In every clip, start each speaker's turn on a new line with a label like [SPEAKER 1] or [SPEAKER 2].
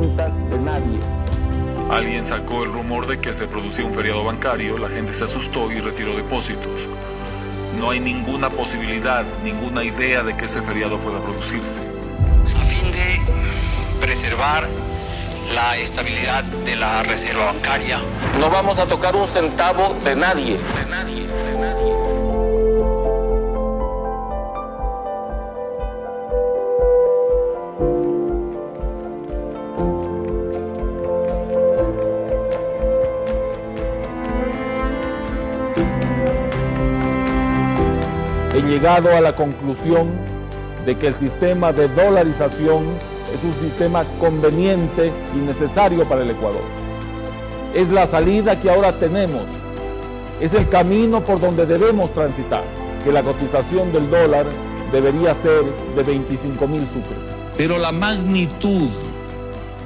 [SPEAKER 1] cuentas de nadie.
[SPEAKER 2] Alguien sacó el rumor de que se producía un feriado bancario, la gente se asustó y retiró depósitos. No hay ninguna posibilidad, ninguna idea de que ese feriado pueda producirse.
[SPEAKER 3] A fin de preservar la estabilidad de la reserva bancaria.
[SPEAKER 1] No vamos a tocar un centavo de nadie. He llegado a la conclusión de que el sistema de dolarización es un sistema conveniente y necesario para el Ecuador. Es la salida que ahora tenemos, es el camino por donde debemos transitar, que la cotización del dólar debería ser de 25.000 sucres.
[SPEAKER 4] Pero la magnitud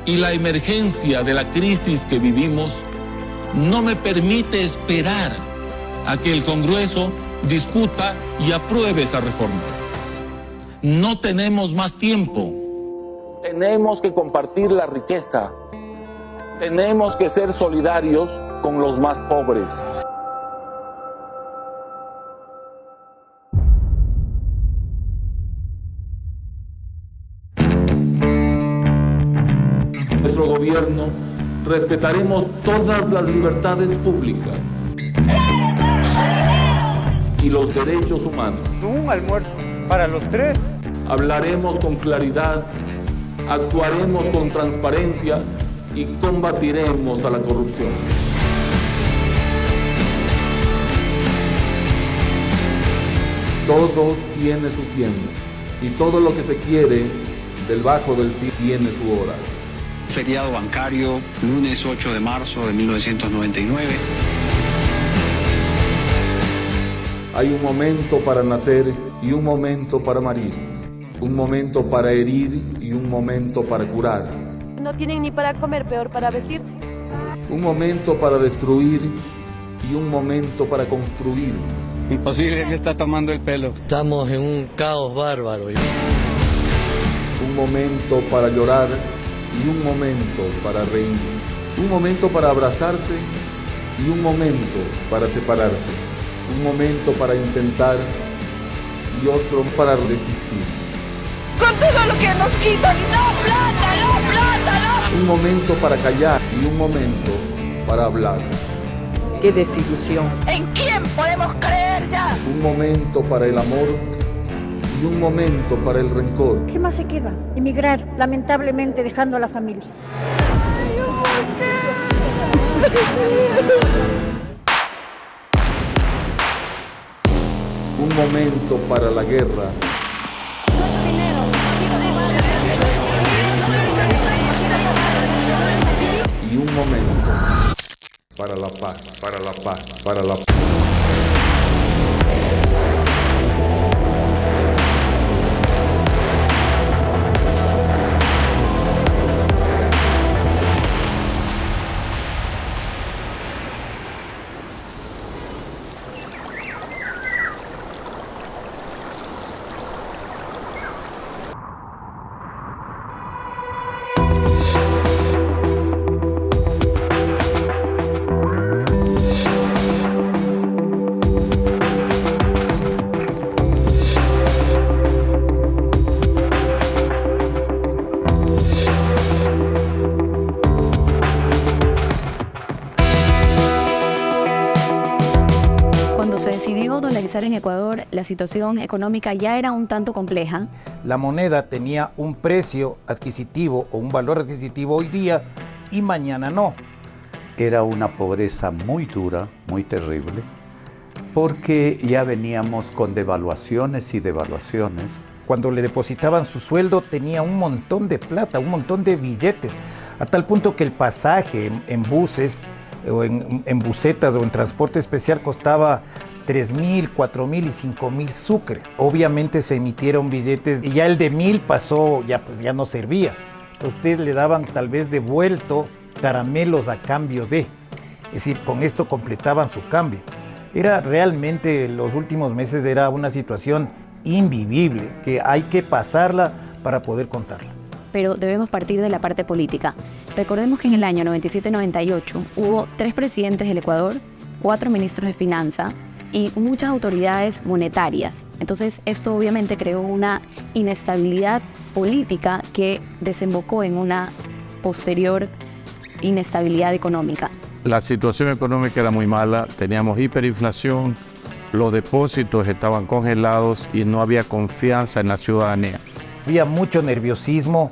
[SPEAKER 4] y la emergencia de la crisis que vivimos no me permite esperar a que el Congreso discuta y apruebe esa reforma. No tenemos más tiempo.
[SPEAKER 1] Tenemos que compartir la riqueza. Tenemos que ser solidarios con los más pobres. Nuestro gobierno respetaremos todas las libertades públicas y los derechos humanos.
[SPEAKER 5] Un almuerzo para los tres.
[SPEAKER 1] Hablaremos con claridad, actuaremos con transparencia y combatiremos a la corrupción.
[SPEAKER 6] Todo tiene su tiempo y todo lo que se quiere del bajo del sí tiene su hora.
[SPEAKER 3] Feriado bancario, lunes 8 de marzo de 1999.
[SPEAKER 6] Hay un momento para nacer y un momento para morir. Un momento para herir y un momento para curar.
[SPEAKER 7] No tienen ni para comer, peor para vestirse.
[SPEAKER 6] Un momento para destruir y un momento para construir.
[SPEAKER 5] Imposible, me está tomando el pelo.
[SPEAKER 8] Estamos en un caos bárbaro.
[SPEAKER 6] Un momento para llorar y un momento para reír. Un momento para abrazarse y un momento para separarse. Un momento para intentar y otro para resistir.
[SPEAKER 7] Con todo lo que nos quitan, no plata, no plata, no.
[SPEAKER 6] Un momento para callar y un momento para hablar.
[SPEAKER 9] ¡Qué desilusión!
[SPEAKER 7] ¿En quién podemos creer ya?
[SPEAKER 6] Un momento para el amor y un momento para el rencor.
[SPEAKER 9] ¿Qué más se queda? Emigrar, lamentablemente dejando a la familia.
[SPEAKER 6] Un momento para la guerra. Y un momento para la paz, para la paz, para la paz.
[SPEAKER 10] Se decidió dolarizar en Ecuador, la situación económica ya era un tanto compleja.
[SPEAKER 11] La moneda tenía un precio adquisitivo o un valor adquisitivo hoy día y mañana no.
[SPEAKER 12] Era una pobreza muy dura, muy terrible, porque ya veníamos con devaluaciones y devaluaciones.
[SPEAKER 11] Cuando le depositaban su sueldo tenía un montón de plata, un montón de billetes, a tal punto que el pasaje en buses o en busetas o en transporte especial costaba 3.000, 4.000 y 5.000 sucres. Obviamente se emitieron billetes y ya el de 1.000 pasó, ya no servía. Ustedes le daban tal vez devuelto caramelos a cambio de, es decir, con esto completaban su cambio. Era realmente, los últimos meses era una situación invivible, que hay que pasarla para poder contarla.
[SPEAKER 10] pero debemos partir de la parte política. Recordemos que en el año 97-98 hubo 3 presidentes del Ecuador, 4 ministros de Finanza y muchas autoridades monetarias. Entonces, esto obviamente creó una inestabilidad política que desembocó en una posterior inestabilidad económica.
[SPEAKER 13] La situación económica era muy mala, teníamos hiperinflación, los depósitos estaban congelados y no había confianza en la ciudadanía.
[SPEAKER 11] Había mucho nerviosismo,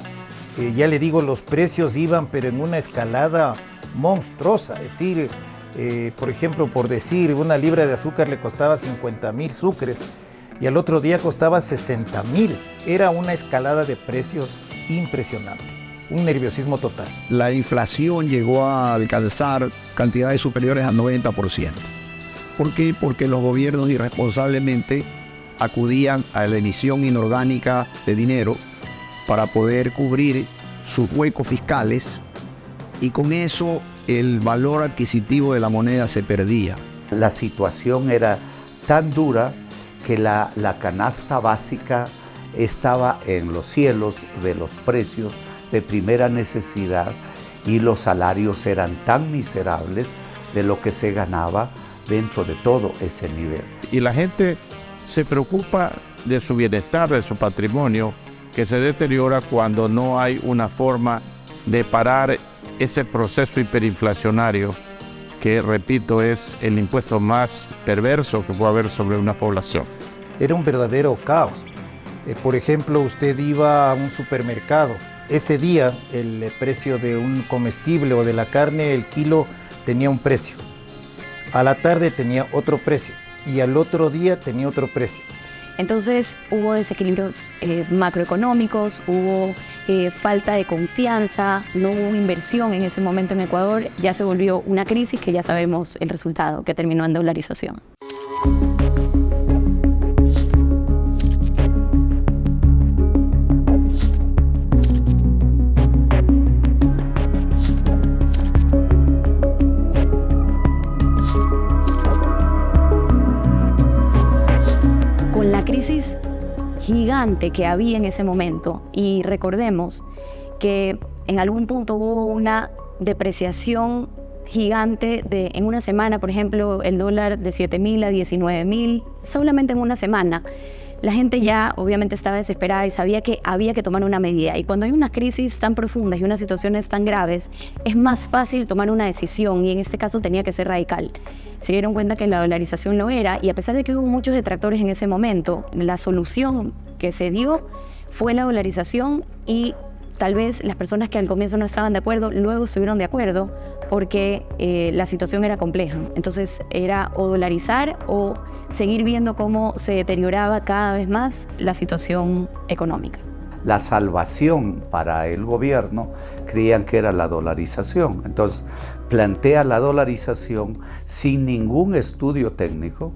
[SPEAKER 11] ya le digo, los precios iban pero en una escalada monstruosa, es decir, por ejemplo, por decir, una libra de azúcar le costaba 50.000 sucres y al otro día costaba 60.000. Era una escalada de precios impresionante, un nerviosismo total.
[SPEAKER 14] La inflación llegó a alcanzar cantidades superiores al 90%. ¿Por qué? Porque los gobiernos irresponsablemente acudían a la emisión inorgánica de dinero para poder cubrir sus huecos fiscales y con eso el valor adquisitivo de la moneda se perdía.
[SPEAKER 12] La situación era tan dura que la canasta básica estaba en los cielos de los precios de primera necesidad y los salarios eran tan miserables de lo que se ganaba dentro de todo ese nivel.
[SPEAKER 13] Y la gente se preocupa de su bienestar, de su patrimonio, que se deteriora cuando no hay una forma de parar ese proceso hiperinflacionario que, repito, es el impuesto más perverso que puede haber sobre una población.
[SPEAKER 11] Era un verdadero caos. Por ejemplo, usted iba a un supermercado. Ese día el precio de un comestible o de la carne, el kilo tenía un precio. A la tarde tenía otro precio y al otro día tenía otro precio.
[SPEAKER 10] Entonces hubo desequilibrios macroeconómicos, hubo falta de confianza, no hubo inversión en ese momento en Ecuador, ya se volvió una crisis que ya sabemos el resultado, que terminó en dolarización. Crisis gigante que había en ese momento, y recordemos que en algún punto hubo una depreciación gigante en una semana, por ejemplo, el dólar de 7.000 a 19.000, solamente en una semana. La gente ya obviamente estaba desesperada y sabía que había que tomar una medida. Y cuando hay unas crisis tan profundas y unas situaciones tan graves, es más fácil tomar una decisión, y en este caso tenía que ser radical. Se dieron cuenta que la dolarización lo era, y a pesar de que hubo muchos detractores en ese momento, la solución que se dio fue la dolarización, y tal vez las personas que al comienzo no estaban de acuerdo, luego estuvieron de acuerdo porque la situación era compleja. Entonces era o dolarizar o seguir viendo cómo se deterioraba cada vez más la situación económica.
[SPEAKER 12] La salvación para el gobierno creían que era la dolarización. Entonces plantea la dolarización sin ningún estudio técnico,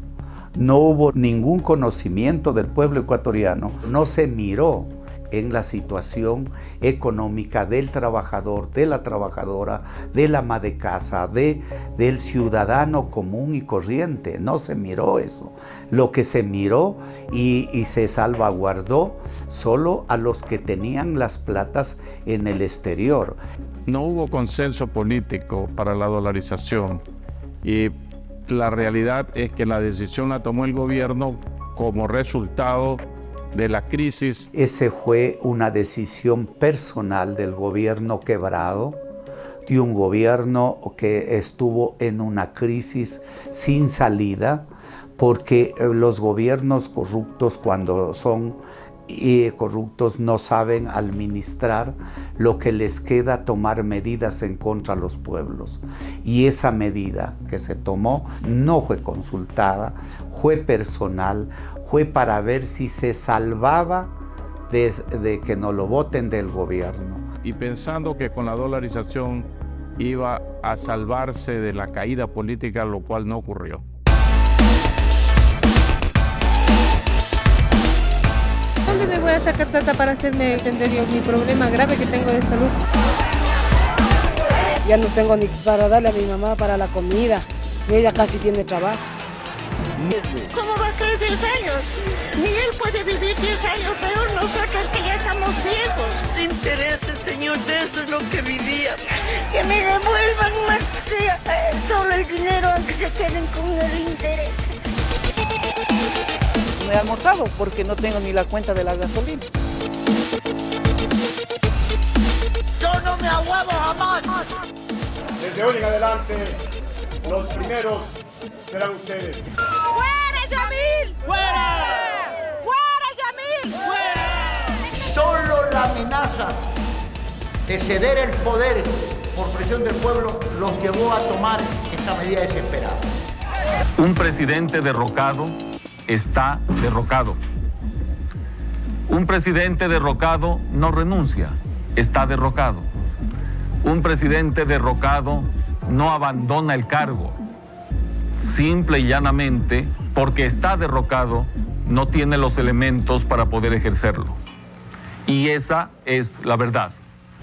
[SPEAKER 12] no hubo ningún conocimiento del pueblo ecuatoriano, no se miró en la situación económica del trabajador, de la trabajadora, del ama de casa, del ciudadano común y corriente. No se miró eso. Lo que se miró y se salvaguardó solo a los que tenían las platas en el exterior.
[SPEAKER 13] No hubo consenso político para la dolarización, y la realidad es que la decisión la tomó el gobierno como resultado de la crisis.
[SPEAKER 12] Esa fue una decisión personal del gobierno quebrado, de un gobierno que estuvo en una crisis sin salida, porque los gobiernos corruptos, cuando son corruptos, no saben administrar lo que les queda, tomar medidas en contra de los pueblos. Y esa medida que se tomó no fue consultada, fue personal, fue para ver si se salvaba de que no lo voten del gobierno.
[SPEAKER 13] Y pensando que con la dolarización iba a salvarse de la caída política, lo cual no ocurrió.
[SPEAKER 15] ¿Dónde me voy a sacar plata para hacerme entender yo mi problema grave que tengo de salud?
[SPEAKER 16] Ya no tengo ni para darle a mi mamá para la comida, ni ella casi tiene trabajo.
[SPEAKER 7] ¿Cómo va a creer 10 años? Ni él puede vivir 10 años, peor nosotros que ya estamos viejos. Intereses, señor, de eso es lo que vivía. Que me devuelvan más sea solo el dinero, aunque se queden con el interés.
[SPEAKER 16] No he almorzado porque no tengo ni la cuenta de la gasolina.
[SPEAKER 7] Yo no me aguado jamás.
[SPEAKER 17] Desde hoy en adelante, los primeros serán ustedes.
[SPEAKER 7] ¡Fuera, Yamil! ¡Fuera! ¡Fuera, Yamil! ¡Fuera!
[SPEAKER 18] Solo la amenaza de ceder el poder por presión del pueblo los llevó a tomar esta medida desesperada.
[SPEAKER 2] Un presidente derrocado está derrocado. Un presidente derrocado no renuncia, está derrocado. Un presidente derrocado no abandona el cargo. Simple y llanamente, porque está derrocado, no tiene los elementos para poder ejercerlo. Y esa es la verdad.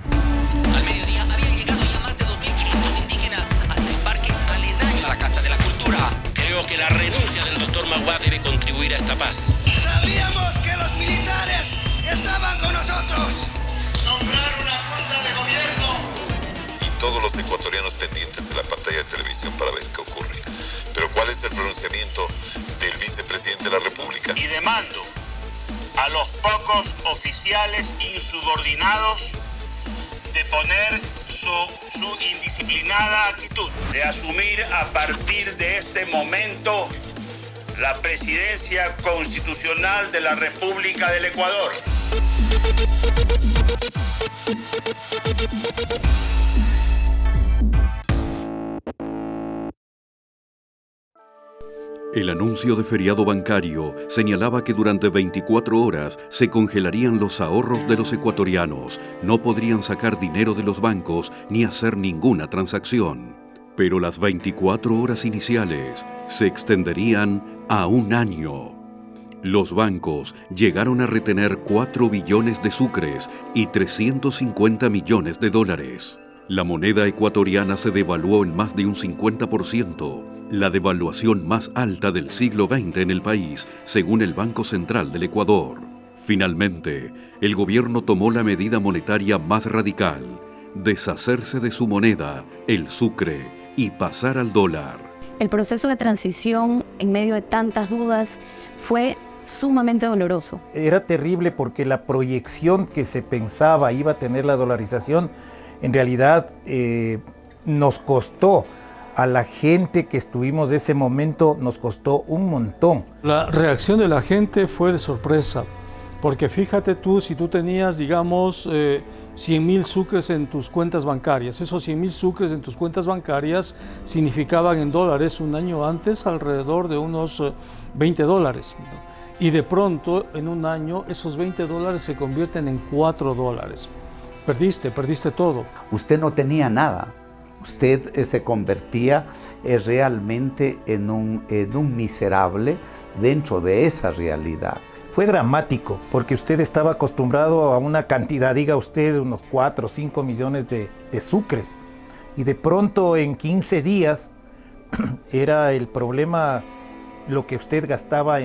[SPEAKER 19] Al mediodía habían llegado ya más de 2.500 indígenas hasta el parque aledaño a la Casa de la Cultura. Creo que la renuncia del doctor Magua debe contribuir a esta paz.
[SPEAKER 20] Sabíamos que los militares estaban con nosotros. Nombrar una junta de gobierno.
[SPEAKER 21] Y todos los ecuatorianos pendientes de la pantalla de televisión para ver qué ocurre. Pero ¿cuál es el pronunciamiento del vicepresidente de la República?
[SPEAKER 22] Y demando a los pocos oficiales insubordinados de poner su indisciplinada actitud, de asumir a partir de este momento la presidencia constitucional de la República del Ecuador.
[SPEAKER 23] El anuncio de feriado bancario señalaba que durante 24 horas se congelarían los ahorros de los ecuatorianos, no podrían sacar dinero de los bancos ni hacer ninguna transacción. Pero las 24 horas iniciales se extenderían a un año. Los bancos llegaron a retener 4 billones de sucres y 350 millones de dólares. La moneda ecuatoriana se devaluó en más de un 50%. La devaluación más alta del siglo XX en el país, según el Banco Central del Ecuador. Finalmente, el gobierno tomó la medida monetaria más radical, deshacerse de su moneda, el sucre, y pasar al dólar.
[SPEAKER 10] El proceso de transición, en medio de tantas dudas, fue sumamente doloroso.
[SPEAKER 11] Era terrible porque la proyección que se pensaba iba a tener la dolarización, en realidad nos costó. A la gente que estuvimos de ese momento nos costó un montón.
[SPEAKER 24] La reacción de la gente fue de sorpresa, porque fíjate tú, si tú tenías, digamos, 100.000 sucres en tus cuentas bancarias, esos 100.000 sucres en tus cuentas bancarias significaban en dólares un año antes alrededor de unos $20. Y de pronto, en un año, esos $20 se convierten en $4. Perdiste todo.
[SPEAKER 12] Usted no tenía nada. Usted se convertía realmente en un miserable dentro de esa realidad.
[SPEAKER 11] Fue dramático, porque usted estaba acostumbrado a una cantidad, diga usted, unos 4 o 5 millones de sucres. Y de pronto en 15 días era el problema lo que usted gastaba,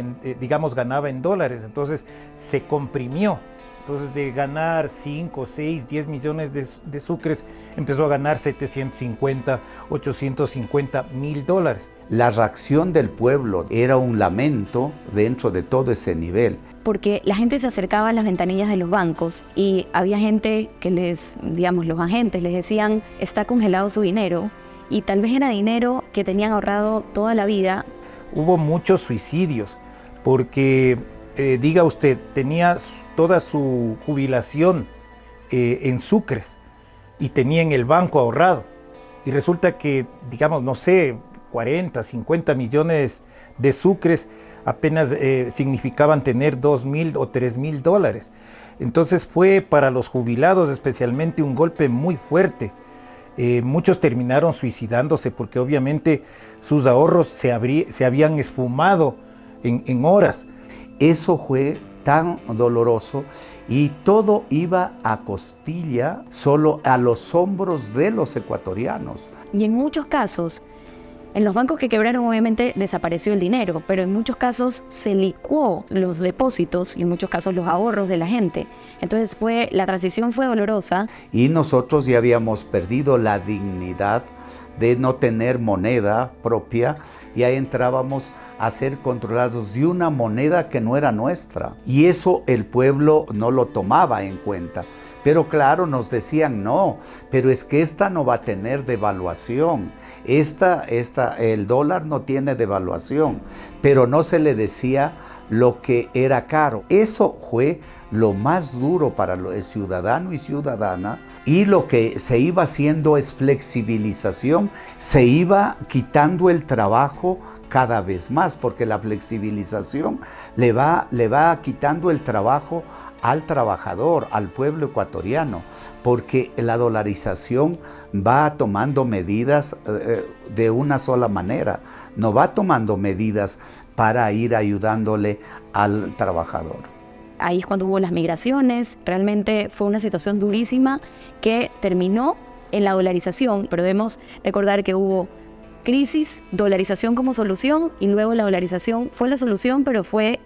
[SPEAKER 11] ganaba en dólares. Entonces se comprimió. Entonces de ganar 5, 6, 10 millones de sucres, empezó a ganar 750, 850 mil dólares.
[SPEAKER 12] La reacción del pueblo era un lamento dentro de todo ese nivel.
[SPEAKER 10] Porque la gente se acercaba a las ventanillas de los bancos y había gente que los agentes les decían, está congelado su dinero, y tal vez era dinero que tenían ahorrado toda la vida.
[SPEAKER 11] Hubo muchos suicidios, porque diga usted, tenía toda su jubilación en sucres y tenía en el banco ahorrado. Y resulta que, digamos, no sé, 40, 50 millones de sucres apenas significaban tener 2.000 o 3.000 dólares. Entonces fue para los jubilados especialmente un golpe muy fuerte. Muchos terminaron suicidándose porque obviamente sus ahorros se habían esfumado en horas.
[SPEAKER 12] Eso fue tan doloroso y todo iba a costilla, solo a los hombros de los ecuatorianos.
[SPEAKER 10] Y en muchos casos, En los bancos que quebraron obviamente desapareció el dinero, pero en muchos casos se licuó los depósitos y en muchos casos los ahorros de la gente. Entonces la transición fue dolorosa.
[SPEAKER 12] Y nosotros ya habíamos perdido la dignidad de no tener moneda propia y ahí entrábamos a ser controlados de una moneda que no era nuestra. Y eso el pueblo no lo tomaba en cuenta. Pero claro, nos decían, no, pero es que esta no va a tener devaluación. El dólar no tiene devaluación, pero no se le decía lo que era caro. Eso fue lo más duro para el ciudadano y ciudadana, y lo que se iba haciendo es flexibilización, se iba quitando el trabajo cada vez más, porque la flexibilización le va quitando el trabajo al trabajador, al pueblo ecuatoriano, porque la dolarización va tomando medidas de una sola manera, no va tomando medidas para ir ayudándole al trabajador.
[SPEAKER 10] Ahí es cuando hubo las migraciones, realmente fue una situación durísima que terminó en la dolarización, pero debemos recordar que hubo crisis, dolarización como solución, y luego la dolarización fue la solución, pero fue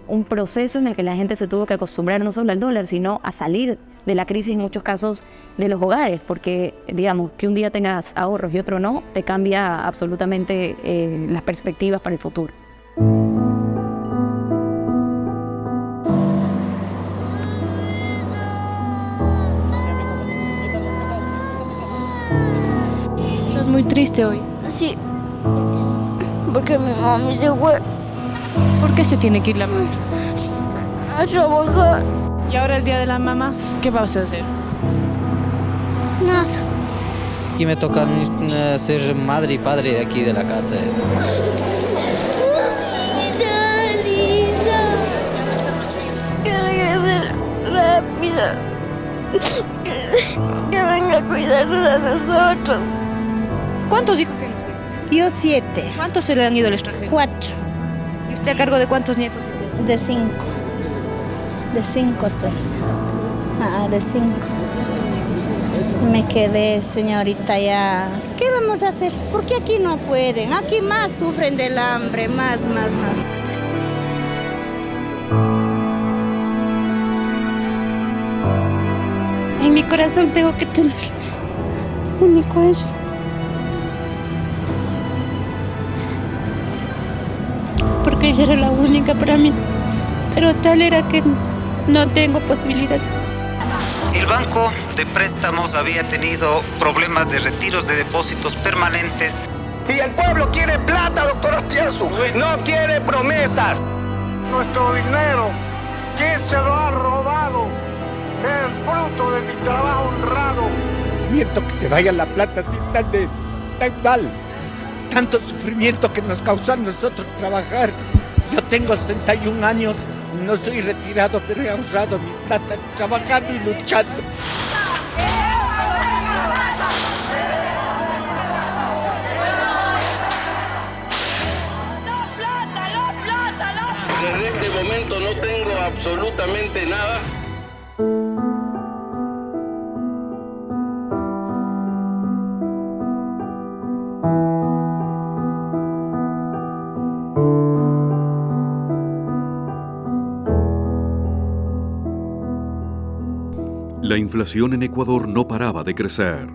[SPEAKER 10] un proceso en el que la gente se tuvo que acostumbrar no solo al dólar, sino a salir de la crisis en muchos casos de los hogares, porque digamos que un día tengas ahorros y otro no, te cambia absolutamente las perspectivas para el futuro.
[SPEAKER 15] ¿Estás muy triste hoy?
[SPEAKER 7] Sí, porque mi mami se fue.
[SPEAKER 15] ¿Por qué se tiene que ir la mamá?
[SPEAKER 7] A trabajar.
[SPEAKER 15] Y ahora el día de la mamá, ¿qué vas a hacer?
[SPEAKER 7] Nada.
[SPEAKER 1] Aquí me toca ser madre y padre de aquí de la casa.
[SPEAKER 7] Que regrese rápido. Que venga a cuidarnos a nosotros.
[SPEAKER 15] ¿Cuántos hijos tiene usted?
[SPEAKER 9] Yo 7.
[SPEAKER 15] ¿Cuántos se le han ido al extranjero?
[SPEAKER 9] 4.
[SPEAKER 15] ¿Y usted a cargo de cuántos nietos?
[SPEAKER 9] De 5. De 5 estoy. De 5. Me quedé, señorita, ya. ¿Qué vamos a hacer? Porque aquí no pueden. Aquí más sufren del hambre, más. En mi corazón tengo que tener único ella. Porque ella era la única para mí. Pero tal era que no tengo posibilidad.
[SPEAKER 1] El banco de préstamos había tenido problemas de retiros de depósitos permanentes.
[SPEAKER 3] Y el pueblo quiere plata, doctor Aspiazu, no quiere promesas. Nuestro dinero, ¿quién se lo ha robado? Es el fruto de mi trabajo honrado. Miento que se vaya la plata así tan mal. Tanto sufrimiento que nos causó a nosotros trabajar. Yo tengo 61 años, no soy retirado, pero he ahorrado mi plata trabajando y luchando.
[SPEAKER 4] Desde este momento no tengo absolutamente nada.
[SPEAKER 23] La inflación en Ecuador no paraba de crecer.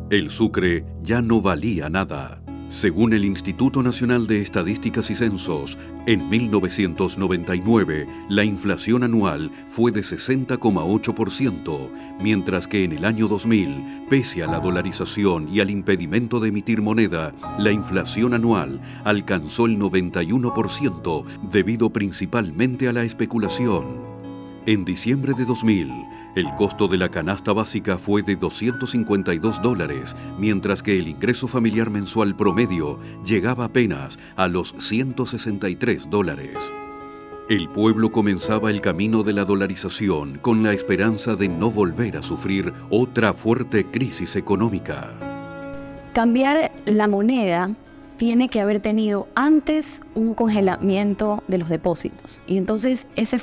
[SPEAKER 23] El sucre ya no valía nada. Según el Instituto Nacional de Estadísticas y Censos, en 1999 la inflación anual fue de 60,8%, mientras que en el año 2000, pese a la dolarización y al impedimento de emitir moneda, la inflación anual alcanzó el 91% debido principalmente a la especulación. En diciembre de 2000, el costo de la canasta básica fue de $252, mientras que el ingreso familiar mensual promedio llegaba apenas a los $163. El pueblo comenzaba el camino de la dolarización con la esperanza de no volver a sufrir otra fuerte crisis económica.
[SPEAKER 10] Cambiar la moneda tiene que haber tenido antes un congelamiento de los depósitos. Y entonces ese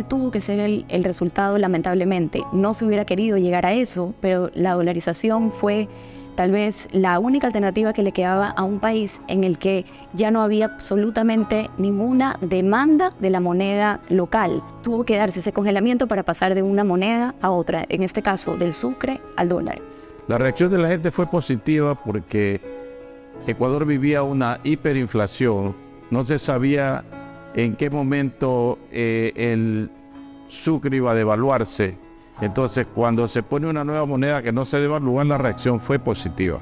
[SPEAKER 10] tuvo que ser el resultado, lamentablemente. No se hubiera querido llegar a eso, pero la dolarización fue tal vez la única alternativa que le quedaba a un país en el que ya no había absolutamente ninguna demanda de la moneda local. Tuvo que darse ese congelamiento para pasar de una moneda a otra, en este caso del sucre al dólar.
[SPEAKER 13] La reacción de la gente fue positiva porque Ecuador vivía una hiperinflación, no se sabía en qué momento el sucre iba a devaluarse. Entonces, cuando se pone una nueva moneda que no se devalúa, la reacción fue positiva.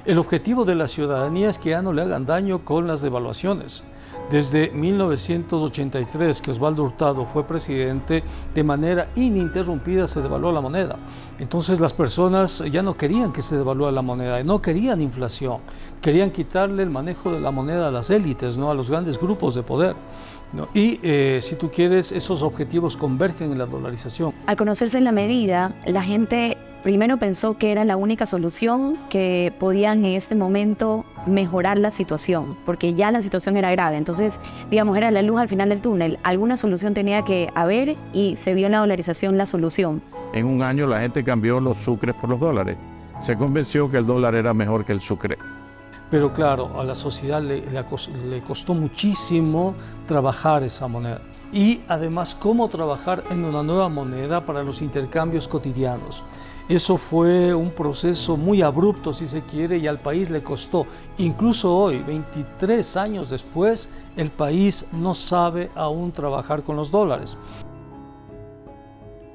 [SPEAKER 24] El objetivo de la ciudadanía es que ya no le hagan daño con las devaluaciones. Desde 1983, que Osvaldo Hurtado fue presidente, de manera ininterrumpida se devaluó la moneda. Entonces las personas ya no querían que se devalúe la moneda, no querían inflación, querían quitarle el manejo de la moneda a las élites, ¿no? A los grandes grupos de poder, ¿no? Y si tú quieres, esos objetivos convergen en la dolarización.
[SPEAKER 10] Al conocerse la medida, la gente primero pensó que era la única solución que podían en este momento mejorar la situación, porque ya la situación era grave. Entonces, digamos, era la luz al final del túnel. Alguna solución tenía que haber y se vio en la dolarización la solución.
[SPEAKER 13] En un año la gente cambió los sucres por los dólares. Se convenció que el dólar era mejor que el sucre.
[SPEAKER 24] Pero claro, a la sociedad le costó muchísimo trabajar esa moneda. Y además, cómo trabajar en una nueva moneda para los intercambios cotidianos. Eso fue un proceso muy abrupto, si se quiere, y al país le costó. Incluso hoy, 23 años después, el país no sabe aún trabajar con los dólares.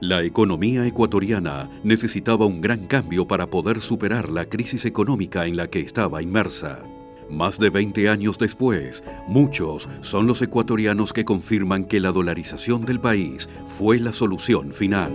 [SPEAKER 23] La economía ecuatoriana necesitaba un gran cambio para poder superar la crisis económica en la que estaba inmersa. Más de 20 años después, muchos son los ecuatorianos que confirman que la dolarización del país fue la solución final.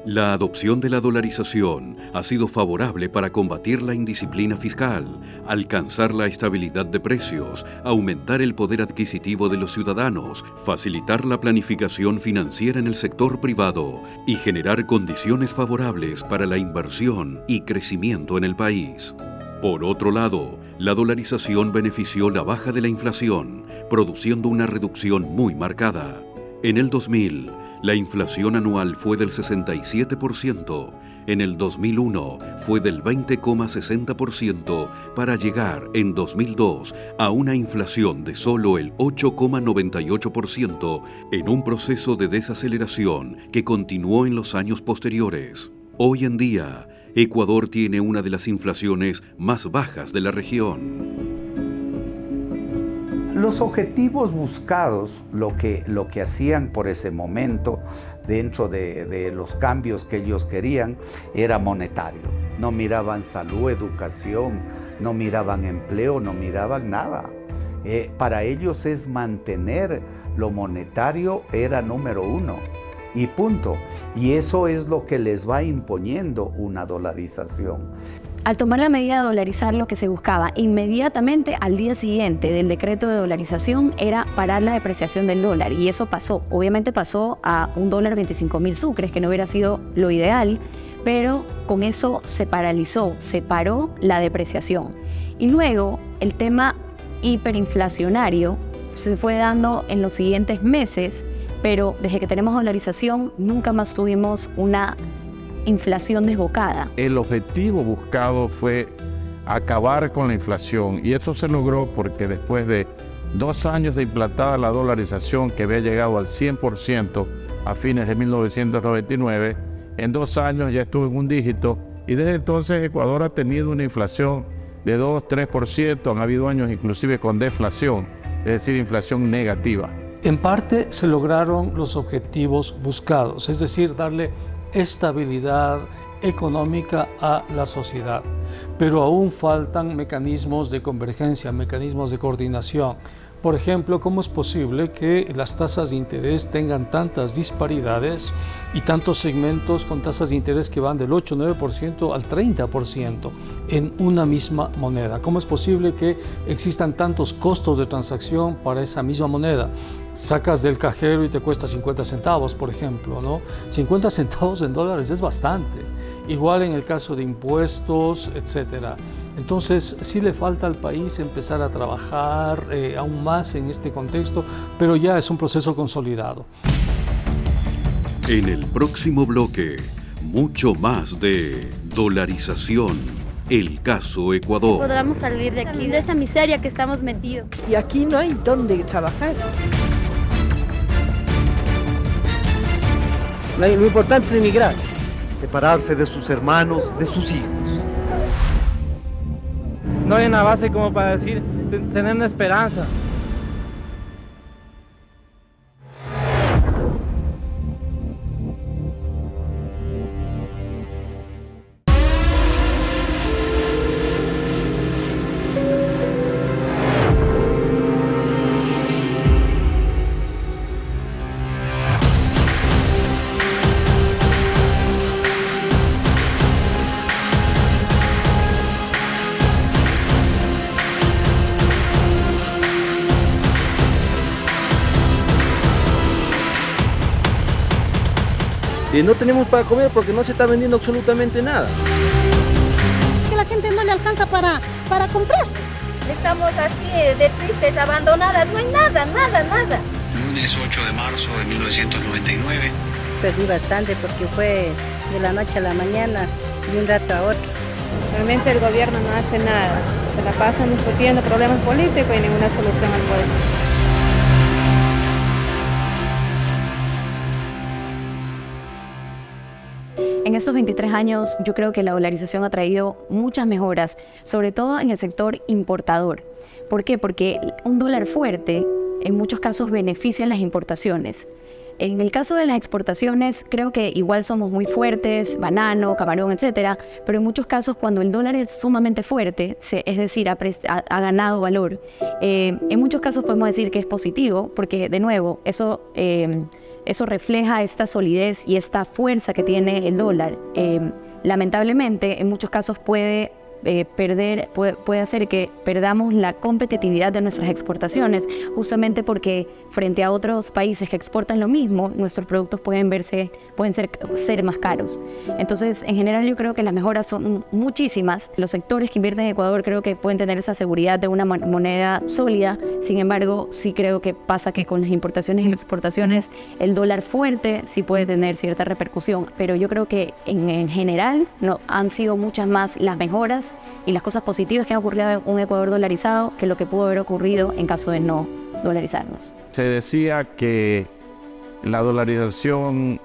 [SPEAKER 23] La adopción de la dolarización ha sido favorable para combatir la indisciplina fiscal, alcanzar la estabilidad de precios, aumentar el poder adquisitivo de los ciudadanos, facilitar la planificación financiera en el sector privado y generar condiciones favorables para la inversión y crecimiento en el país. Por otro lado, la dolarización benefició la baja de la inflación, produciendo una reducción muy marcada. En el 2000, la inflación anual fue del 67%, en el 2001 fue del 20,60% para llegar en 2002 a una inflación de solo el 8,98% en un proceso de desaceleración que continuó en los años posteriores. Hoy en día, Ecuador tiene una de las inflaciones más bajas de la región.
[SPEAKER 12] Los objetivos buscados, lo que hacían por ese momento dentro de los cambios que ellos querían, era monetario. No miraban salud, educación, no miraban empleo, no miraban nada. Para ellos es mantener lo monetario, era número uno. Y punto. Y eso es lo que les va imponiendo una dolarización.
[SPEAKER 10] Al tomar la medida de dolarizar, lo que se buscaba inmediatamente al día siguiente del decreto de dolarización era parar la depreciación del dólar. Y eso pasó. Obviamente pasó a $1.25.000 sucres, que no hubiera sido lo ideal, pero con eso se paralizó, se paró la depreciación. Y luego el tema hiperinflacionario se fue dando en los siguientes meses, pero desde que tenemos dolarización nunca más tuvimos una inflación desbocada.
[SPEAKER 13] El objetivo buscado fue acabar con la inflación y eso se logró porque después de 2 años de implantada la dolarización, que había llegado al 100% a fines de 1999, en 2 años ya estuvo en un dígito y desde entonces Ecuador ha tenido una inflación de 2-3%, han habido años inclusive con deflación, es decir, inflación negativa.
[SPEAKER 24] En parte se lograron los objetivos buscados, es decir, darle estabilidad económica a la sociedad, pero aún faltan mecanismos de convergencia, mecanismos de coordinación. Por ejemplo, ¿cómo es posible que las tasas de interés tengan tantas disparidades y tantos segmentos con tasas de interés que van del 8-9% al 30% en una misma moneda? ¿Cómo es posible que existan tantos costos de transacción para esa misma moneda? Sacas del cajero y te cuesta 50 centavos, por ejemplo, ¿no? 50 centavos en dólares es bastante. Igual en el caso de impuestos, etcétera. Entonces, sí le falta al país empezar a trabajar aún más en este contexto, pero ya es un proceso consolidado.
[SPEAKER 23] En el próximo bloque, Mucho más de dolarización. El caso Ecuador.
[SPEAKER 5] Podamos salir de aquí, de esta miseria que estamos metidos.
[SPEAKER 6] Y aquí no hay dónde trabajar.
[SPEAKER 8] Lo importante es emigrar. Separarse de sus hermanos, de sus hijos.
[SPEAKER 14] No hay una base como para decir, tener una esperanza.
[SPEAKER 8] No tenemos para comer porque no se está vendiendo absolutamente nada.
[SPEAKER 25] Que la gente no le alcanza para comprar.
[SPEAKER 26] Estamos así de tristes, abandonadas, no hay nada.
[SPEAKER 27] Lunes 8 de marzo de 1999.
[SPEAKER 28] Perdí bastante porque fue de la noche a la mañana, de un rato a otro.
[SPEAKER 15] Realmente el gobierno no hace nada, se la pasan discutiendo problemas políticos y ninguna solución al pueblo.
[SPEAKER 10] En estos 23 años yo creo que la dolarización ha traído muchas mejoras, sobre todo en el sector importador. ¿Por qué? Porque un dólar fuerte en muchos casos beneficia las importaciones. En el caso de las exportaciones creo que igual somos muy fuertes, banano, camarón, etcétera, pero en muchos casos cuando el dólar es sumamente fuerte, es decir, ha ganado valor, en muchos casos podemos decir que es positivo, porque de nuevo eso refleja esta solidez y esta fuerza que tiene el dólar. Lamentablemente, en muchos casos puede hacer que perdamos la competitividad de nuestras exportaciones, justamente porque frente a otros países que exportan lo mismo, nuestros productos pueden ser más caros. Entonces, en general, yo creo que las mejoras son muchísimas. Los sectores que invierten en Ecuador creo que pueden tener esa seguridad de una moneda sólida. Sin embargo, sí creo que pasa que con las importaciones y las exportaciones, el dólar fuerte sí puede tener cierta repercusión. Pero yo creo que en general han sido muchas más las mejoras y las cosas positivas que han ocurrido en un Ecuador dolarizado que lo que pudo haber ocurrido en caso de no dolarizarnos.
[SPEAKER 13] Se decía que la dolarización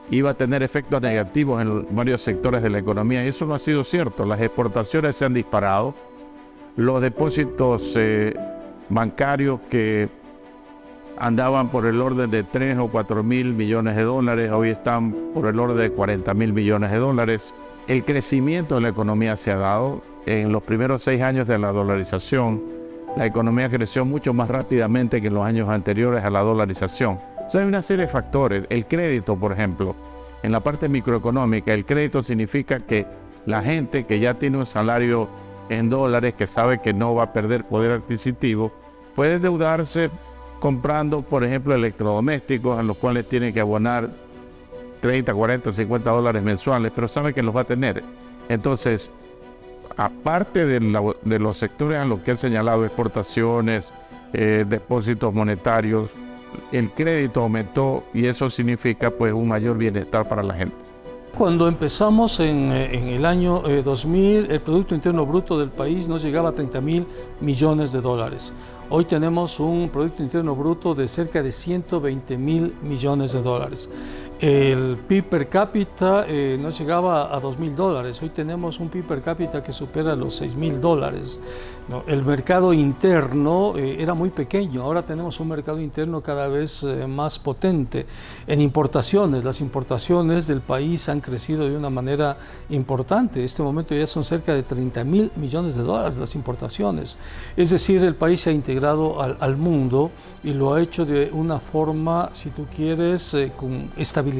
[SPEAKER 13] iba a tener efectos negativos en varios sectores de la economía y eso no ha sido cierto. Las exportaciones se han disparado, los depósitos bancarios que andaban por el orden de 3 o 4 mil millones de dólares, hoy están por el orden de 40 mil millones de dólares. El crecimiento de la economía se ha dado. En los primeros 6 años de la dolarización, la economía creció mucho más rápidamente que en los años anteriores a la dolarización. O sea, hay una serie de factores. El crédito, por ejemplo, en la parte microeconómica, el crédito significa que la gente que ya tiene un salario en dólares, que sabe que no va a perder poder adquisitivo, puede endeudarse comprando, por ejemplo, electrodomésticos en los cuales tiene que abonar 30, 40, 50 dólares mensuales, pero sabe que los va a tener. Entonces, aparte de los sectores a los que han señalado, exportaciones, depósitos monetarios, el crédito aumentó y eso significa pues un mayor bienestar para la gente.
[SPEAKER 24] Cuando empezamos en el año 2000, el Producto Interno Bruto del país no llegaba a 30.000 millones de dólares. Hoy tenemos un Producto Interno Bruto de cerca de 120.000 millones de dólares. El PIB per cápita no llegaba a $2.000. Hoy tenemos un PIB per cápita que supera los $6.000. ¿No? El mercado interno era muy pequeño. Ahora tenemos un mercado interno cada vez más potente. En importaciones, las importaciones del país han crecido de una manera importante. En este momento ya son cerca de 30.000 millones de dólares las importaciones. Es decir, el país se ha integrado al mundo y lo ha hecho de una forma, si tú quieres, con estabilidad.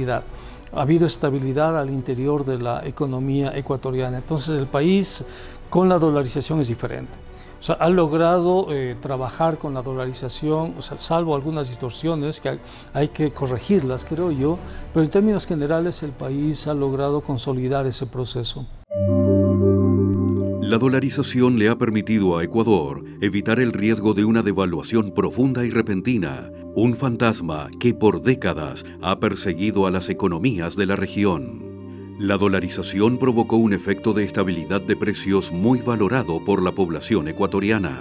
[SPEAKER 24] Ha habido estabilidad al interior de la economía ecuatoriana. Entonces el país con la dolarización es diferente. O sea, ha logrado trabajar con la dolarización, o sea, salvo algunas distorsiones que hay que corregirlas, creo yo, pero en términos generales el país ha logrado consolidar ese proceso.
[SPEAKER 23] La dolarización le ha permitido a Ecuador evitar el riesgo de una devaluación profunda y repentina, un fantasma que por décadas ha perseguido a las economías de la región. La dolarización provocó un efecto de estabilidad de precios muy valorado por la población ecuatoriana.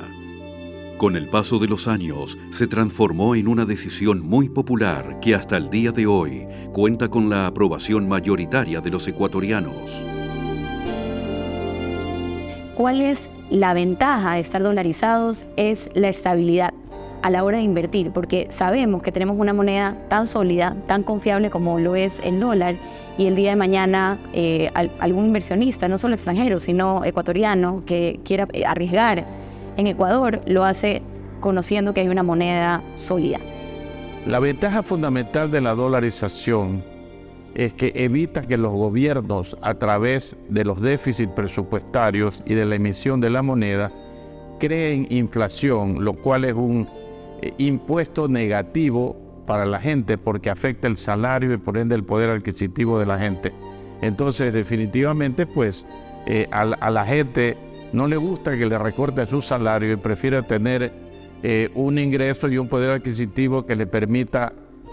[SPEAKER 23] Con el paso de los años, se transformó en una decisión muy popular que hasta el día de hoy cuenta con la aprobación mayoritaria de los ecuatorianos.
[SPEAKER 10] ¿Cuál es la ventaja de estar dolarizados? Es la estabilidad a la hora de invertir, porque sabemos que tenemos una moneda tan sólida, tan confiable como lo es el dólar, y el día de mañana algún inversionista, no solo extranjero, sino ecuatoriano, que quiera arriesgar en Ecuador, lo hace conociendo que hay una moneda sólida.
[SPEAKER 13] La ventaja fundamental de la dolarización es que evita que los gobiernos, a través de los déficits presupuestarios y de la emisión de la moneda, creen inflación, lo cual es un impuesto negativo para la gente porque afecta el salario y por ende el poder adquisitivo de la gente. Entonces, definitivamente, pues, a la gente no le gusta que le recorten su salario y prefiere tener un ingreso y un poder adquisitivo que le permita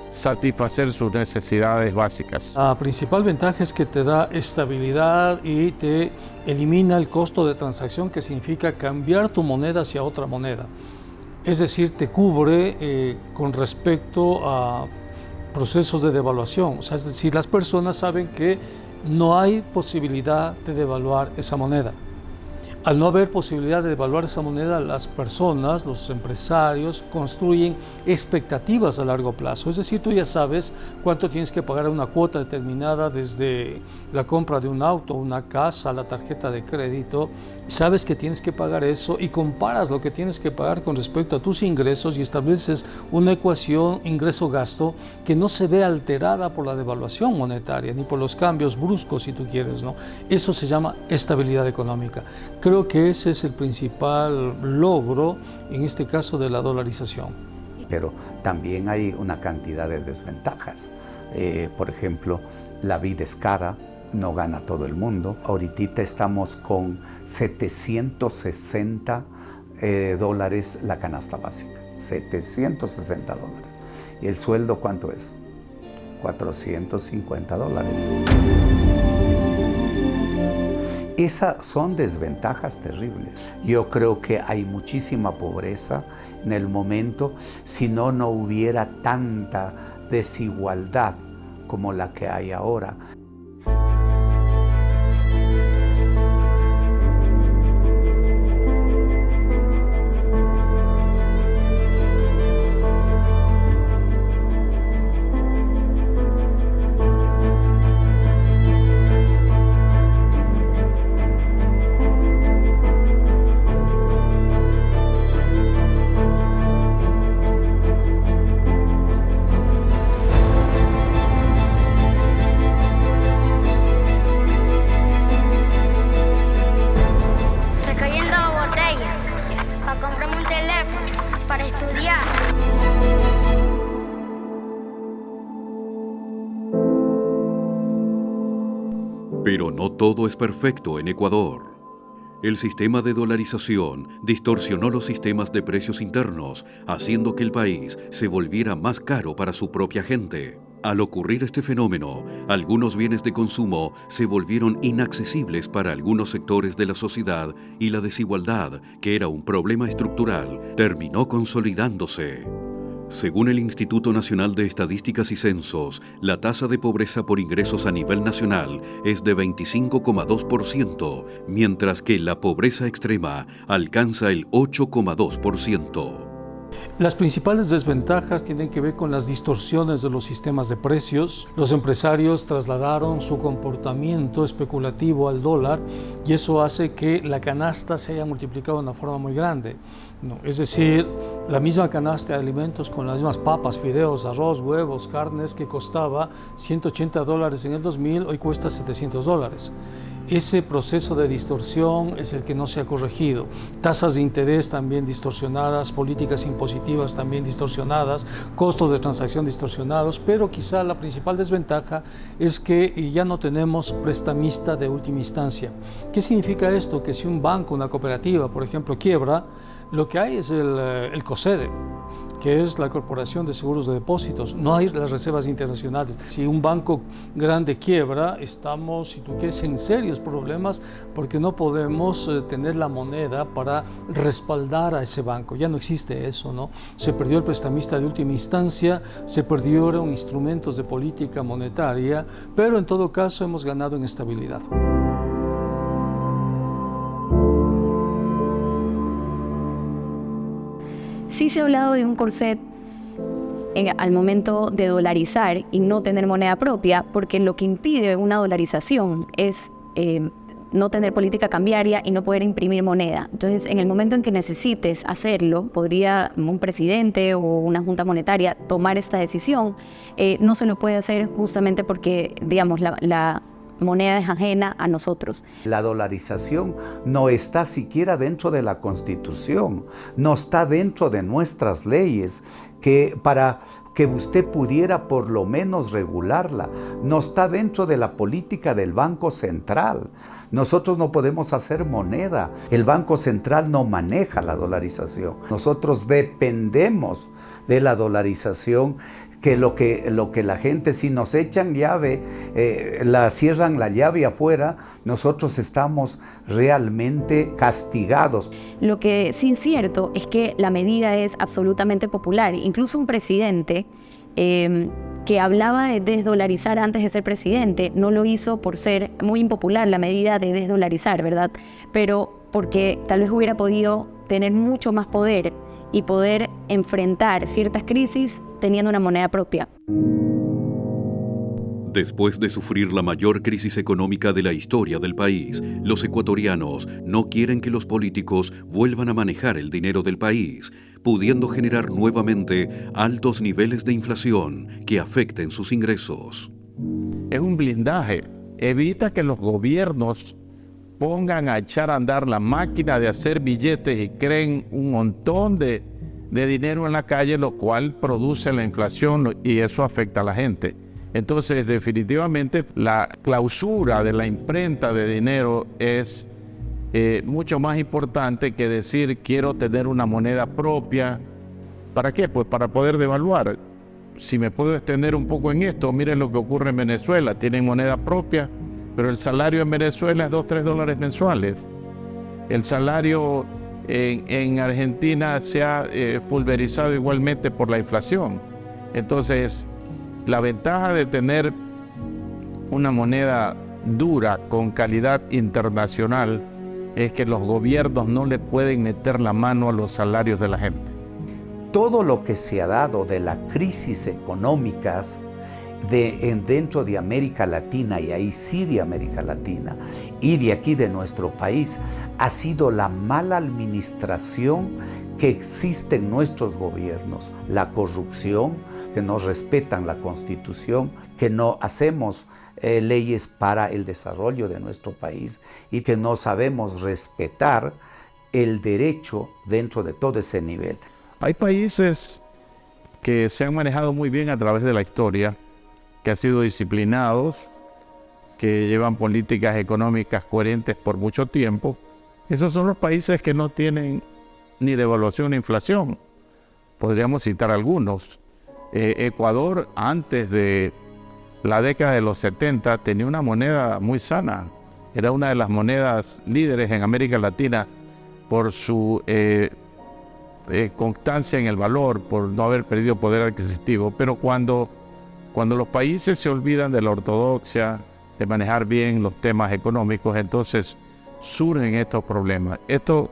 [SPEAKER 13] satisfacer sus necesidades básicas.
[SPEAKER 24] La principal ventaja es que te da estabilidad y te elimina el costo de transacción, que significa cambiar tu moneda hacia otra moneda. Es decir, te cubre con respecto a procesos de devaluación. O sea, es decir, las personas saben que no hay posibilidad de devaluar esa moneda. Al no haber posibilidad de devaluar esa moneda, las personas, los empresarios, construyen expectativas a largo plazo. Es decir, tú ya sabes cuánto tienes que pagar una cuota determinada, desde la compra de un auto, una casa, la tarjeta de crédito. Sabes que tienes que pagar eso y comparas lo que tienes que pagar con respecto a tus ingresos y estableces una ecuación ingreso-gasto que no se ve alterada por la devaluación monetaria ni por los cambios bruscos, si tú quieres, ¿no? Eso se llama estabilidad económica. Creo que ese es el principal logro, en este caso, de la dolarización.
[SPEAKER 12] Pero también hay una cantidad de desventajas. Por ejemplo, la vida es cara, no gana todo el mundo. Ahorita estamos con 760 dólares la canasta básica. 760 dólares. ¿Y el sueldo cuánto es? 450 dólares. Esas son desventajas terribles. Yo creo que hay muchísima pobreza en el momento, si no hubiera tanta desigualdad como la que hay ahora.
[SPEAKER 23] Pero no todo es perfecto en Ecuador. El sistema de dolarización distorsionó los sistemas de precios internos, haciendo que el país se volviera más caro para su propia gente. Al ocurrir este fenómeno, algunos bienes de consumo se volvieron inaccesibles para algunos sectores de la sociedad y la desigualdad, que era un problema estructural, terminó consolidándose. Según el Instituto Nacional de Estadísticas y Censos, la tasa de pobreza por ingresos a nivel nacional es de 25,2%, mientras que la pobreza extrema alcanza el 8,2%.
[SPEAKER 24] Las principales desventajas tienen que ver con las distorsiones de los sistemas de precios. Los empresarios trasladaron su comportamiento especulativo al dólar y eso hace que la canasta se haya multiplicado de una forma muy grande. Es decir, la misma canasta de alimentos con las mismas papas, fideos, arroz, huevos, carnes, que costaba $180 en el 2000, hoy cuesta $700. Ese proceso de distorsión es el que no se ha corregido. Tasas de interés también distorsionadas, políticas impositivas también distorsionadas, costos de transacción distorsionados, pero quizá la principal desventaja es que ya no tenemos prestamista de última instancia. ¿Qué significa esto? Que si un banco, una cooperativa, por ejemplo, quiebra, lo que hay es el COSEDE. que es la Corporación de Seguros de Depósitos. No hay las reservas internacionales. Si un banco grande quiebra, estamos, si tú quieres, en serios problemas porque no podemos tener la moneda para respaldar a ese banco. Ya no existe eso, ¿no? Se perdió el prestamista de última instancia, se perdieron instrumentos de política monetaria, pero en todo caso hemos ganado en estabilidad.
[SPEAKER 10] Sí se ha hablado de un corset al momento de dolarizar y no tener moneda propia, porque lo que impide una dolarización es no tener política cambiaria y no poder imprimir moneda. Entonces, en el momento en que necesites hacerlo, podría un presidente o una junta monetaria tomar esta decisión. No se lo puede hacer justamente porque, digamos, la moneda es ajena a nosotros.
[SPEAKER 12] La dolarización no está siquiera dentro de la Constitución, no está dentro de nuestras leyes, que para que usted pudiera por lo menos regularla, no está dentro de la política del Banco Central. Nosotros no podemos hacer moneda, el Banco Central no maneja la dolarización. Nosotros dependemos de la dolarización, que lo que la gente, si nos echan llave, cierran la llave afuera, nosotros estamos realmente castigados.
[SPEAKER 10] Lo que sí es cierto es que la medida es absolutamente popular. Incluso un presidente que hablaba de desdolarizar antes de ser presidente, no lo hizo por ser muy impopular la medida de desdolarizar, ¿verdad? Pero porque tal vez hubiera podido tener mucho más poder y poder enfrentar ciertas crisis teniendo una moneda propia.
[SPEAKER 23] Después de sufrir la mayor crisis económica de la historia del país, los ecuatorianos no quieren que los políticos vuelvan a manejar el dinero del país, pudiendo generar nuevamente altos niveles de inflación que afecten sus ingresos.
[SPEAKER 13] Es un blindaje. Evita que los gobiernos pongan a echar a andar la máquina de hacer billetes y creen un montón de dinero en la calle, lo cual produce la inflación y eso afecta a la gente. Entonces, definitivamente, la clausura de la imprenta de dinero es mucho más importante que decir quiero tener una moneda propia. ¿Para qué? Pues para poder devaluar. Si me puedo extender un poco en esto, miren lo que ocurre en Venezuela. Tienen moneda propia, pero el salario en Venezuela es $2-3 mensuales. El salario en Argentina se ha pulverizado igualmente por la inflación. Entonces, la ventaja de tener una moneda dura con calidad internacional es que los gobiernos no le pueden meter la mano a los salarios de la gente.
[SPEAKER 12] Todo lo que se ha dado de las crisis económicas dentro de América Latina, y ahí sí de América Latina, y de aquí de nuestro país, ha sido la mala administración que existe en nuestros gobiernos, la corrupción, que no respetan la Constitución, que no hacemos leyes para el desarrollo de nuestro país y que no sabemos respetar el derecho dentro de todo ese nivel.
[SPEAKER 13] Hay países que se han manejado muy bien a través de la historia, que han sido disciplinados, que llevan políticas económicas coherentes por mucho tiempo. Esos son los países que no tienen ni devaluación ni inflación. Podríamos citar algunos. Ecuador, antes de la década de los 70, tenía una moneda muy sana. Era una de las monedas líderes en América Latina por su constancia en el valor, por no haber perdido poder adquisitivo. Pero cuando los países se olvidan de la ortodoxia, de manejar bien los temas económicos, entonces surgen estos problemas. Esto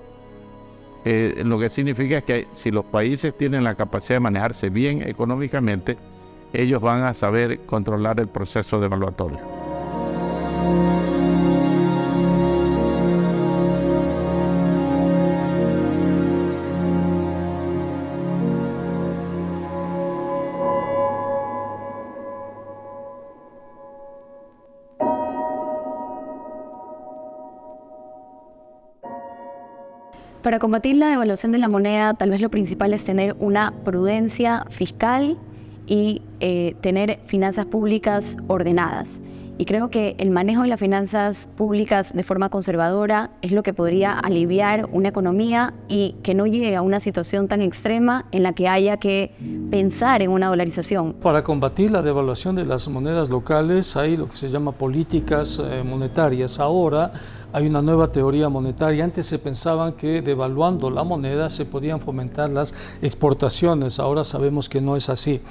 [SPEAKER 13] lo que significa es que si los países tienen la capacidad de manejarse bien económicamente, ellos van a saber controlar el proceso devaluatorio.
[SPEAKER 10] Para combatir la devaluación de la moneda, tal vez lo principal es tener una prudencia fiscal y tener finanzas públicas ordenadas. Y creo que el manejo de las finanzas públicas de forma conservadora es lo que podría aliviar una economía y que no llegue a una situación tan extrema en la que haya que pensar en una dolarización.
[SPEAKER 24] Para combatir la devaluación de las monedas locales hay lo que se llama políticas monetarias. Ahora hay una nueva teoría monetaria. Antes se pensaban que devaluando la moneda se podían fomentar las exportaciones. Ahora sabemos que no es así.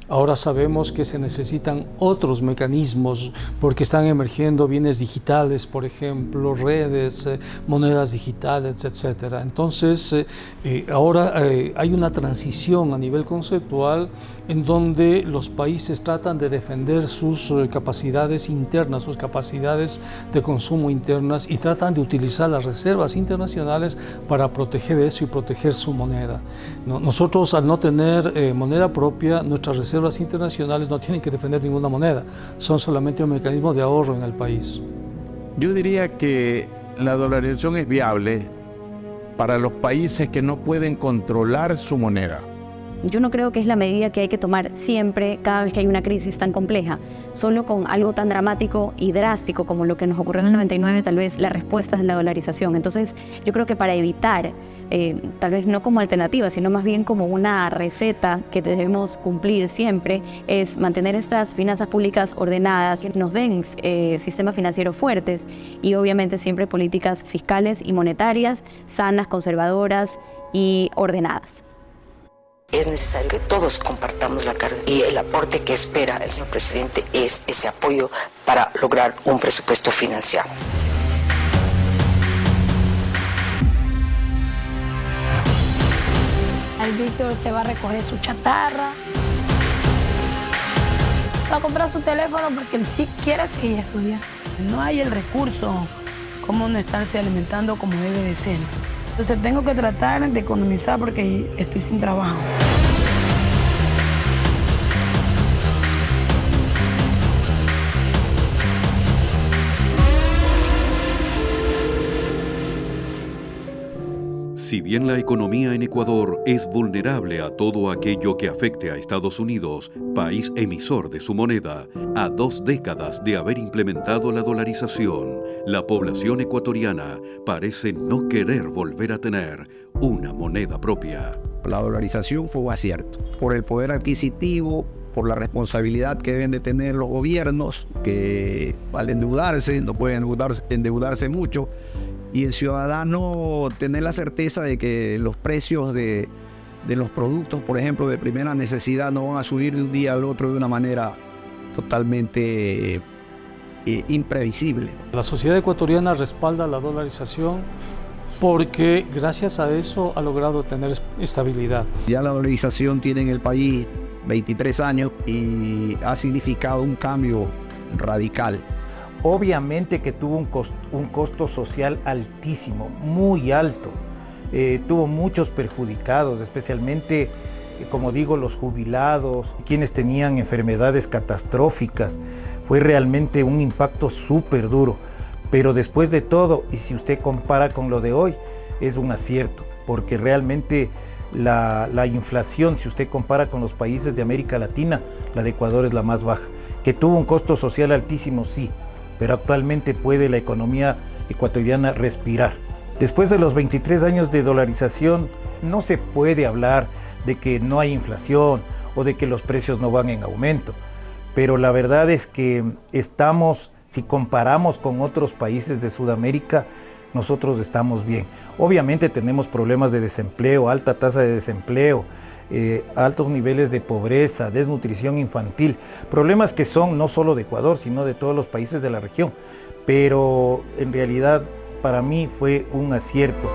[SPEAKER 24] Ahora sabemos que se necesitan otros mecanismos porque están emergiendo bienes digitales, por ejemplo, redes, monedas digitales, etc. Entonces, ahora hay una transición a nivel conceptual en donde los países tratan de defender sus capacidades internas, sus capacidades de consumo internas y tratan de utilizar las reservas internacionales para proteger eso y proteger su moneda. Nosotros, al no tener moneda propia, nuestras reservas internacionales no tienen que defender ninguna moneda, son solamente un mecanismo de ahorro en el país.
[SPEAKER 13] Yo diría que la dolarización es viable para los países que no pueden controlar su moneda.
[SPEAKER 10] Yo no creo que es la medida que hay que tomar siempre, cada vez que hay una crisis tan compleja. Solo con algo tan dramático y drástico como lo que nos ocurrió en el 99, tal vez la respuesta es la dolarización. Entonces, yo creo que para evitar, tal vez no como alternativa, sino más bien como una receta que debemos cumplir siempre, es mantener estas finanzas públicas ordenadas, que nos den sistemas financieros fuertes y obviamente siempre políticas fiscales y monetarias sanas, conservadoras y ordenadas.
[SPEAKER 2] Es necesario que todos compartamos la carga y el aporte que espera el señor presidente es ese apoyo para lograr un presupuesto financiado.
[SPEAKER 16] El Víctor se va a recoger su chatarra, va a comprar su teléfono porque él sí quiere seguir estudiando.
[SPEAKER 17] No hay el recurso, cómo no estarse alimentando como debe de ser. Entonces tengo que tratar de economizar porque estoy sin trabajo.
[SPEAKER 23] Si bien la economía en Ecuador es vulnerable a todo aquello que afecte a Estados Unidos, país emisor de su moneda, a 2 décadas de haber implementado la dolarización, la población ecuatoriana parece no querer volver a tener una moneda propia.
[SPEAKER 18] La dolarización fue un acierto, por el poder adquisitivo, por la responsabilidad que deben de tener los gobiernos, que al endeudarse, no pueden endeudarse mucho, y el ciudadano tener la certeza de que los precios de los productos, por ejemplo, de primera necesidad, no van a subir de un día al otro de una manera totalmente imprevisible.
[SPEAKER 24] La sociedad ecuatoriana respalda la dolarización porque gracias a eso ha logrado tener estabilidad.
[SPEAKER 18] Ya la dolarización tiene en el país 23 años y ha significado un cambio radical.
[SPEAKER 11] Obviamente que tuvo un costo social altísimo, muy alto. Tuvo muchos perjudicados, especialmente, como digo, los jubilados, quienes tenían enfermedades catastróficas. Fue realmente un impacto súper duro. Pero después de todo, y si usted compara con lo de hoy, es un acierto, porque realmente la inflación, si usted compara con los países de América Latina, la de Ecuador es la más baja. Que tuvo un costo social altísimo, sí, pero actualmente puede la economía ecuatoriana respirar. Después de los 23 años de dolarización, no se puede hablar de que no hay inflación o de que los precios no van en aumento, pero la verdad es que estamos, si comparamos con otros países de Sudamérica, nosotros estamos bien. Obviamente tenemos problemas de desempleo, alta tasa de desempleo, altos niveles de pobreza, desnutrición infantil, problemas que son no solo de Ecuador, sino de todos los países de la región, pero en realidad para mí fue un acierto.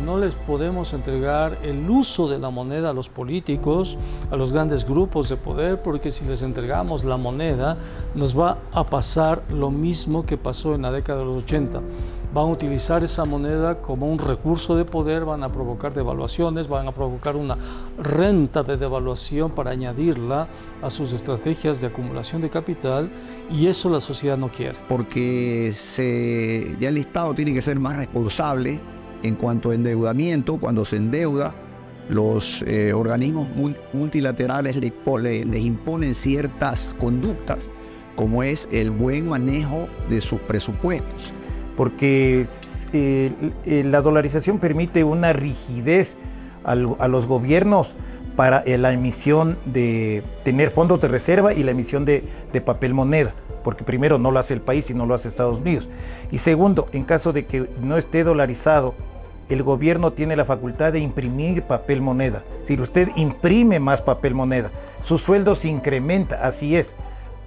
[SPEAKER 24] No les podemos entregar el uso de la moneda a los políticos, a los grandes grupos de poder, porque si les entregamos la moneda nos va a pasar lo mismo que pasó en la década de los 80. van a utilizar esa moneda como un recurso de poder, van a provocar devaluaciones, van a provocar una renta de devaluación para añadirla a sus estrategias de acumulación de capital, y eso la sociedad no quiere.
[SPEAKER 18] Porque ya el Estado tiene que ser más responsable en cuanto a endeudamiento. Cuando se endeuda, los organismos multilaterales les imponen ciertas conductas, como es el buen manejo de sus presupuestos.
[SPEAKER 11] Porque la dolarización permite una rigidez a los gobiernos para la emisión de tener fondos de reserva y la emisión de papel moneda, porque primero no lo hace el país, sino lo hace Estados Unidos. Y segundo, en caso de que no esté dolarizado, el gobierno tiene la facultad de imprimir papel moneda. Si usted imprime más papel moneda, su sueldo se incrementa, así es,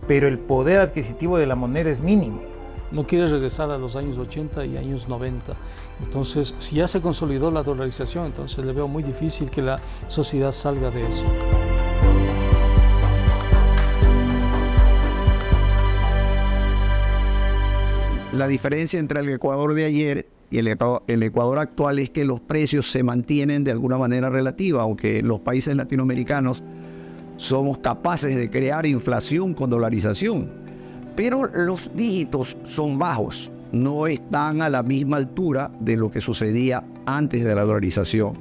[SPEAKER 11] pero el poder adquisitivo de la moneda es mínimo.
[SPEAKER 24] No quiere regresar a los años 80 y años 90. Entonces, si ya se consolidó la dolarización, entonces le veo muy difícil que la sociedad salga de eso.
[SPEAKER 18] La diferencia entre el Ecuador de ayer y el Ecuador actual es que los precios se mantienen de alguna manera relativa, aunque los países latinoamericanos somos capaces de crear inflación con dolarización. Pero los dígitos son bajos, no están a la misma altura de lo que sucedía antes de la dolarización.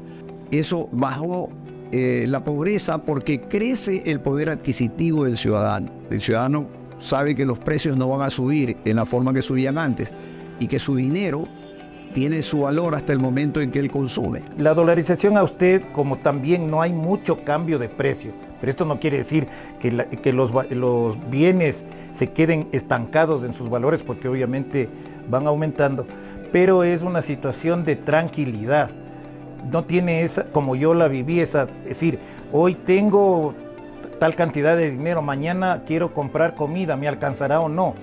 [SPEAKER 18] Eso bajó la pobreza porque crece el poder adquisitivo del ciudadano. El ciudadano sabe que los precios no van a subir en la forma que subían antes y que su dinero tiene su valor hasta el momento en que él consume.
[SPEAKER 11] La dolarización a usted, como también no hay mucho cambio de precio, pero esto no quiere decir que los bienes se queden estancados en sus valores, porque obviamente van aumentando, pero es una situación de tranquilidad. No tiene esa, como yo la viví, es decir, hoy tengo tal cantidad de dinero, mañana quiero comprar comida, ¿me alcanzará o no?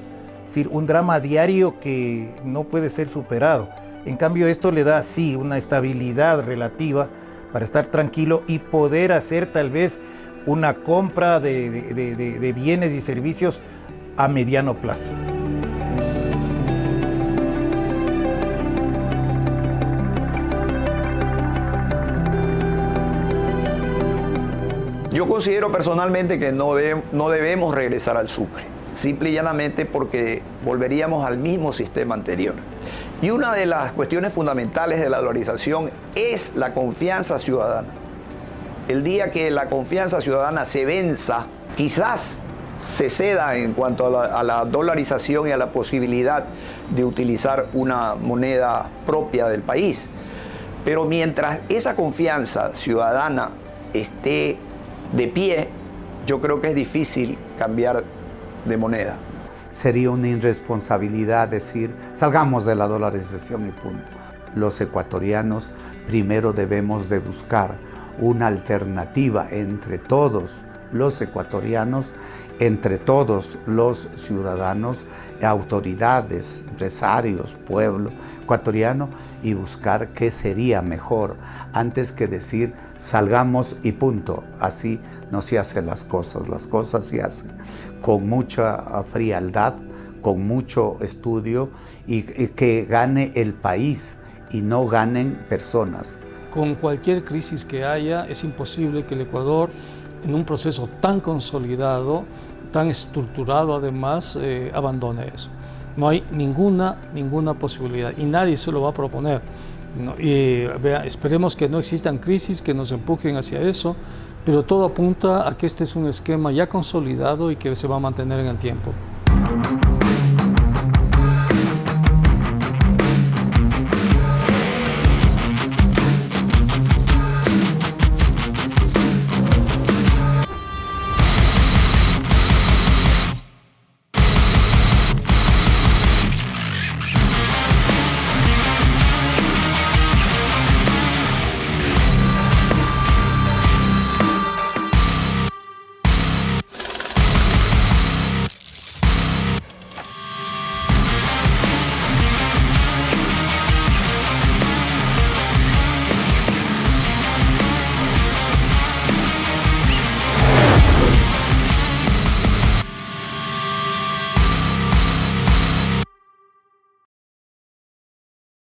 [SPEAKER 11] Es decir, un drama diario que no puede ser superado. En cambio, esto le da, sí, una estabilidad relativa para estar tranquilo y poder hacer tal vez una compra de bienes y servicios a mediano plazo.
[SPEAKER 1] Yo considero personalmente que no debemos regresar al Sucre, simple y llanamente porque volveríamos al mismo sistema anterior. Y una de las cuestiones fundamentales de la dolarización es la confianza ciudadana. El día que la confianza ciudadana se venza, quizás se ceda en cuanto a la dolarización y a la posibilidad de utilizar una moneda propia del país. Pero mientras esa confianza ciudadana esté de pie, yo creo que es difícil cambiar de moneda.
[SPEAKER 12] Sería una irresponsabilidad decir, salgamos de la dolarización y punto. Los ecuatorianos primero debemos de buscar una alternativa entre todos los ecuatorianos, entre todos los ciudadanos, autoridades, empresarios, pueblo ecuatoriano, y buscar qué sería mejor antes que decir salgamos y punto. Así no se hacen las cosas se hacen con mucha frialdad, con mucho estudio y que gane el país y no ganen personas.
[SPEAKER 24] Con cualquier crisis que haya, es imposible que el Ecuador, en un proceso tan consolidado, tan estructurado además, abandone eso. No hay ninguna posibilidad y nadie se lo va a proponer. No, esperemos que no existan crisis que nos empujen hacia eso, pero todo apunta a que este es un esquema ya consolidado y que se va a mantener en el tiempo.